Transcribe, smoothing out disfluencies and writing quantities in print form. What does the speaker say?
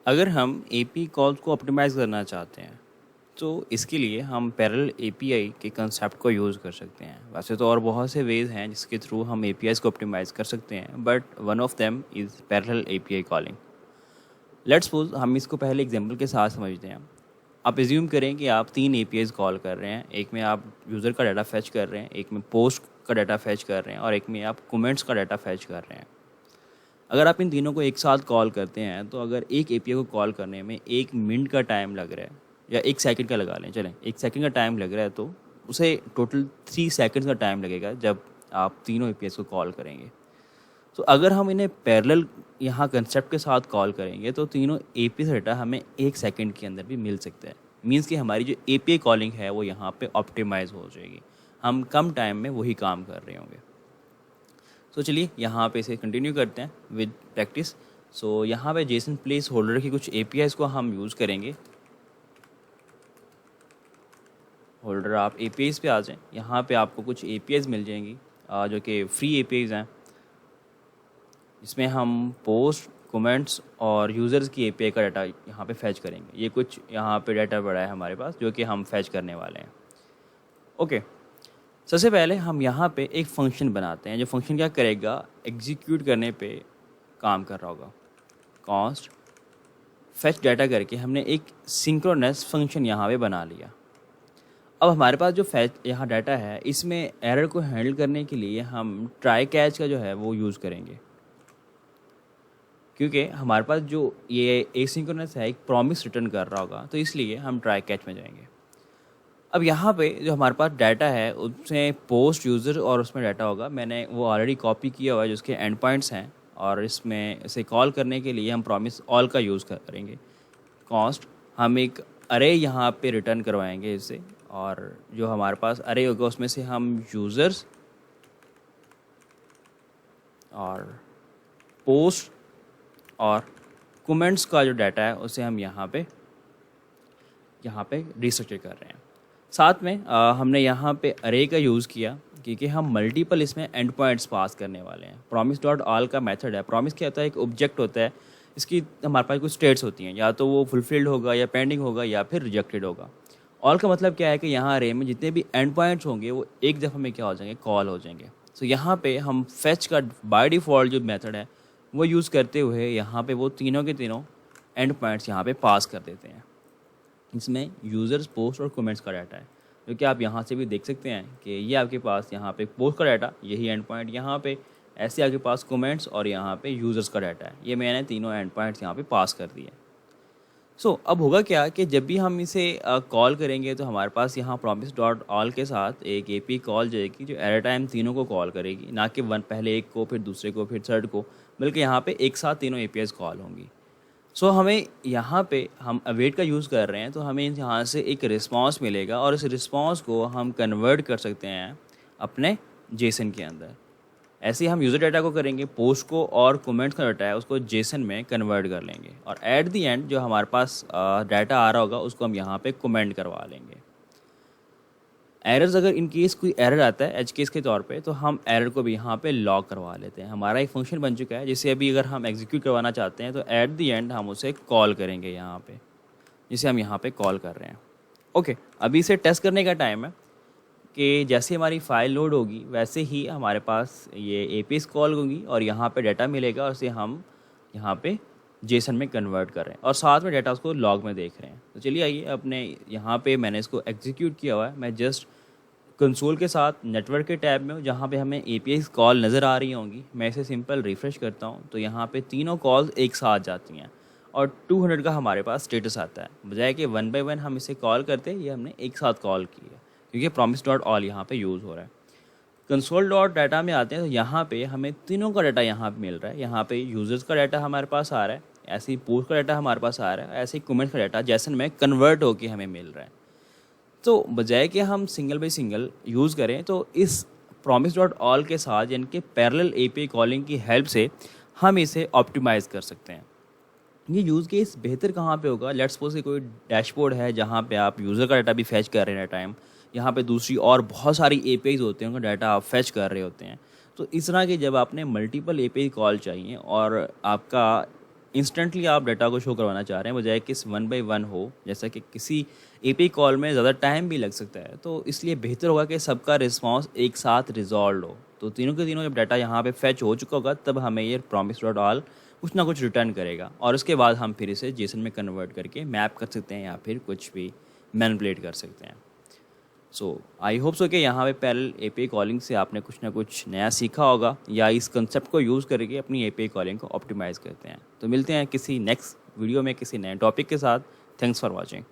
अगर हम AP calls को ऑप्टिमाइज़ करना चाहते हैं तो इसके लिए हम पैरेलल एपीआई के कंसेप्ट को यूज़ कर सकते हैं। वैसे तो और बहुत से वेज हैं जिसके थ्रू हम एपीआईज़ को ऑप्टिमाइज़ कर सकते हैं, but one of them is parallel API calling. Let's suppose हम इसको पहले एग्जांपल के साथ समझते हैं। आप एज्यूम करें कि आप 3 एपीआईज़ कॉल कर रहे हैं। एक में आप यूज़र का डाटा फैच कर रहे हैं, एक में पोस्ट का डाटा फैच कर रहे हैं और एक में आप कमेंट्स का डाटा फैच कर रहे हैं। अगर आप इन तीनों को एक साथ कॉल करते हैं तो अगर एक एपीआई को कॉल करने में 1 मिनट का टाइम लग रहा है या 1 सेकंड का लगा लें, चलें 1 सेकंड का टाइम लग रहा है, तो उसे टोटल 3 सेकंड्स का टाइम लगेगा जब आप तीनों एपीआई को कॉल करेंगे। तो अगर हम इन्हें पैरेलल यहाँ कंसेप्ट के साथ कॉल करेंगे तो तीनों एपीआई डाटा हमें 1 सेकंड के अंदर भी मिल सकता है। मीन्स कि हमारी जो एपीआई कॉलिंग है वो यहाँ पे ऑप्टिमाइज हो जाएगी। हम कम टाइम में वही काम कर रहे होंगे। तो चलिए यहाँ पे इसे कंटिन्यू करते हैं विद प्रैक्टिस। सो यहाँ पे जेसन प्लेस होल्डर की कुछ एपीआईज को हम यूज़ करेंगे। होल्डर आप एपीआईज पे आ जाएं। यहाँ पे आपको कुछ एपीआईज मिल जाएंगी जो कि फ्री एपीआईज हैं। इसमें हम पोस्ट, कमेंट्स और यूज़र्स की एपीआई का डाटा यहाँ पे फैच करेंगे। ये कुछ यहाँ पे डाटा पड़ा है हमारे पास जो कि हम फैच करने वाले हैं। ओके, सबसे पहले हम यहाँ पे एक फ़ंक्शन बनाते हैं। जो फंक्शन क्या करेगा, एग्जीक्यूट करने पे काम कर रहा होगा। कॉन्स्ट फैच डाटा करके हमने एक सिंक्रोनस फंक्शन यहाँ पे बना लिया। अब हमारे पास जो फैच यहाँ डाटा है इसमें एरर को हैंडल करने के लिए हम ट्राई कैच का जो है वो यूज़ करेंगे, क्योंकि हमारे पास जो ये एसिंक्रोनस है एक प्रॉमिस रिटर्न कर रहा होगा, तो इसलिए हम ट्राई कैच में जाएंगे। अब यहाँ पे जो हमारे पास डाटा है उसमें पोस्ट, यूज़र और उसमें डाटा होगा। मैंने वो ऑलरेडी कॉपी किया हुआ है जिसके एंड पॉइंट्स हैं, और इसमें इसे कॉल करने के लिए हम प्रॉमिस ऑल का यूज़ करेंगे। कॉस्ट हम एक अरे यहाँ पे रिटर्न करवाएंगे इससे, और जो हमारे पास अरे होगा उसमें से हम यूज़र्स और पोस्ट और कमेंट्स का जो डाटा है उसे हम यहाँ पे रिस्ट्रक्चर कर रहे हैं। साथ में हमने यहाँ पे अरे का यूज़ किया क्योंकि हम मल्टीपल इसमें एंड पॉइंट्स पास करने वाले हैं। प्रॉमिस डॉट ऑल का मेथड है। प्रॉमिस क्या होता है, एक ऑब्जेक्ट होता है, इसकी हमारे पास कुछ स्टेट्स होती हैं, या तो वो फुलफिल्ड होगा या पेंडिंग होगा या फिर रिजेक्टेड होगा। ऑल का मतलब क्या है कि यहाँ अरे में जितने भी एंड पॉइंट्स होंगे वो एक दफ़ा में क्या हो जाएंगे, कॉल हो जाएंगे। तो यहाँ पे हम फेच का बाय डिफ़ॉल्ट जो मेथड है वो यूज़ करते हुए यहाँ पे वो तीनों के तीनों एंड पॉइंट्स यहाँ पे पास कर देते हैं। इसमें यूज़र्स, पोस्ट और कमेंट्स का डाटा है, जो कि आप यहाँ से भी देख सकते हैं कि ये आपके पास यहाँ पे पोस्ट का डाटा, यही एंड पॉइंट यहाँ पे, ऐसे आपके पास कमेंट्स और यहाँ पे यूज़र्स का डाटा है। ये मैंने तीनों एंड पॉइंट्स यहाँ पे पास कर दिए। सो अब होगा क्या कि जब भी हम इसे कॉल करेंगे तो हमारे पास यहाँ प्रॉमिस डॉट ऑल के साथ एक एपी कॉल जाएगी जो एट अ टाइम तीनों को कॉल करेगी, ना कि पहले एक को, फिर दूसरे को, फिर थर्ड को, बल्कि यहाँ पे एक साथ तीनों एपीआईज कॉल होंगी। सो हमें यहाँ पे हम अवेट का यूज़ कर रहे हैं तो हमें यहाँ से एक रिस्पांस मिलेगा, और इस रिस्पांस को हम कन्वर्ट कर सकते हैं अपने जेसन के अंदर। ऐसे ही हम यूज़र डाटा को करेंगे, पोस्ट को और कमेंट्स का डाटा है उसको जेसन में कन्वर्ट कर लेंगे, और एट दी एंड जो हमारे पास डाटा आ रहा होगा उसको हम यहाँ पे कमेंट करवा लेंगे। एरर्स, अगर इन केस कोई एरर आता है एज केस के तौर पे, तो हम एरर को भी यहाँ पे लॉग करवा लेते हैं। हमारा एक फंक्शन बन चुका है जिसे अभी अगर हम एग्जीक्यूट करवाना चाहते हैं तो एट दी एंड हम उसे कॉल करेंगे यहाँ पे, जिसे हम यहाँ पे कॉल कर रहे हैं। ओके, अभी इसे टेस्ट करने का टाइम है कि जैसे हमारी फ़ाइल लोड होगी वैसे ही हमारे पास ये एपीआईज़ कॉल होगी और यहाँ पे डाटा मिलेगा, और उसे हम यहाँ पे जेसन में कन्वर्ट कर रहे हैं और साथ में डाटा उसको लॉग में देख रहे हैं। तो चलिए आइए, अपने यहाँ पे मैंने इसको एग्जीक्यूट किया हुआ है। मैं जस्ट कंसोल के साथ नेटवर्क के टैब में हूँ जहाँ पे हमें एपीआईज़ कॉल नज़र आ रही होंगी। मैं इसे सिंपल रिफ़्रेश करता हूँ तो यहाँ पे तीनों कॉल्स एक साथ जाती हैं और 200 का हमारे पास स्टेटस आता है। बजाय कि 1 बाय 1 हम इसे कॉल करते, ये हमने एक साथ कॉल की है क्योंकि प्रॉमिस डॉट ऑल यहाँ पे यूज़ हो रहा है। कंसोल डॉट डाटा में आते हैं तो यहाँ पे हमें तीनों का डाटा यहाँ पे मिल रहा है। यहाँ पे यूज़र्स का डाटा हमारे पास आ रहा है, ऐसे ही पोस्ट का डाटा हमारे पास आ रहा है, ऐसे ही कमेंट्स का डाटा जेसन में कन्वर्ट होकर हमें मिल रहा है। तो बजाय कि हम सिंगल बाई सिंगल यूज़ करें तो इस प्रॉमिस डॉट ऑल के साथ यानी कि पैरेलल एपीआई कॉलिंग की हेल्प से हम इसे ऑप्टिमाइज़ कर सकते हैं। ये यूज़ केस बेहतर कहाँ पे होगा, लेट्स सपोज कोई डैशबोर्ड है जहाँ पे आप यूज़र का डाटा भी फैच कर रहे हैं टाइम, यहाँ पे दूसरी और बहुत सारी एपीआईज़ होते हैं उनका डाटा आप फैच कर रहे होते हैं। तो इस तरह के जब आपने मल्टीपल एपीआई कॉल चाहिए और आपका इंस्टेंटली आप डाटा को शो करवाना चाह रहे हैं, बजाय कि 1 बाय 1 हो, जैसा कि किसी एपीआई कॉल में ज़्यादा टाइम भी लग सकता है। तो इसलिए बेहतर होगा कि सबका रिस्पॉन्स एक साथ रिजॉल्व हो। तो तीनों के तीनों जब डाटा यहाँ पे फैच हो चुका होगा, तब हमें ये promise.all कुछ ना कुछ रिटर्न करेगा, और उसके बाद हम फिर इसे जेसन में कन्वर्ट करके मैप कर सकते हैं या फिर कुछ भी मैनिपुलेट कर सकते हैं। सो आई होप सो कि यहाँ पे पैरेलल एपीआई कॉलिंग से आपने कुछ ना कुछ नया सीखा होगा, या इस कंसेप्ट को यूज़ करके अपनी एपीआई कॉलिंग को ऑप्टिमाइज़ करते हैं। तो मिलते हैं किसी नेक्स्ट वीडियो में किसी नए टॉपिक के साथ। Thanks for watching.